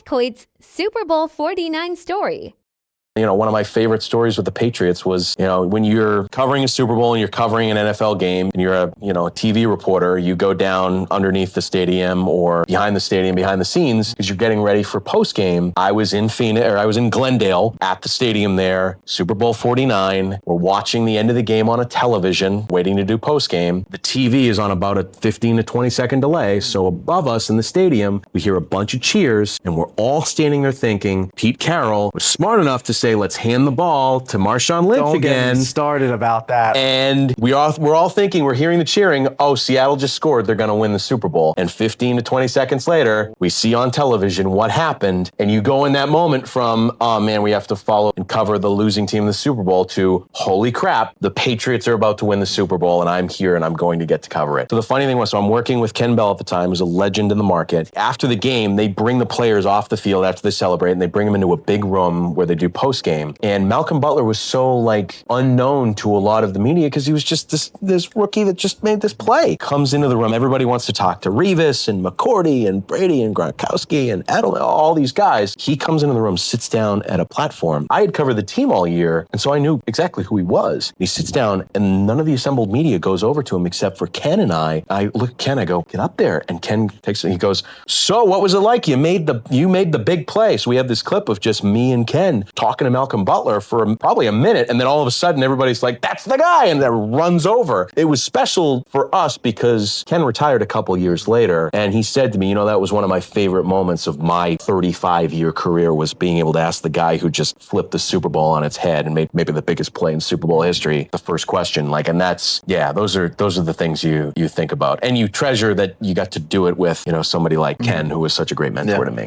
Coit's Super Bowl 49 story. You know, one of my favorite stories with the Patriots was, when you're covering a Super Bowl and you're covering an NFL game and you're a TV reporter, you go down underneath the stadium or behind the stadium, behind the scenes, because you're getting ready for post-game. I was in Glendale at the stadium there, Super Bowl 49. We're watching the end of the game on a television, waiting to do post-game. The TV is on about a 15 to 20 second delay. So above us in the stadium, we hear a bunch of cheers and we're all standing there thinking, Pete Carroll was smart enough to say, let's hand the ball to Marshawn Lynch again. Don't get me started about that. And we're all thinking, we're hearing the cheering, oh, Seattle just scored, they're going to win the Super Bowl. And 15 to 20 seconds later, we see on television what happened. And you go in that moment from, oh man, we have to follow and cover the losing team in the Super Bowl to, holy crap, the Patriots are about to win the Super Bowl and I'm here and I'm going to get to cover it. So the funny thing was, I'm working with Ken Bell at the time, who's a legend in the market. After the game, they bring the players off the field after they celebrate and they bring them into a big room where they do post game. And Malcolm Butler was so unknown to a lot of the media because he was just this rookie that just made this play. Comes into the room, everybody wants to talk to Revis and McCourty and Brady and Gronkowski and Edelman, all these guys. He comes into the room, sits down at a platform. I had covered the team all year, and so I knew exactly who he was. He sits down, and none of the assembled media goes over to him except for Ken and I. I look at Ken, I go, get up there. And Ken takes it, he goes, so what was it like? You made the big play. So we have this clip of just me and Ken talking to Malcolm Butler for probably a minute, and then all of a sudden everybody's like, that's the guy, and that runs over. It was special for us because Ken retired a couple years later, and he said to me, that was one of my favorite moments of my 35-year career, was being able to ask the guy who just flipped the Super Bowl on its head and made maybe the biggest play in Super Bowl history, the first question. And that's, those are the things you think about. And you treasure that you got to do it with, somebody like Ken, who was such a great mentor to me.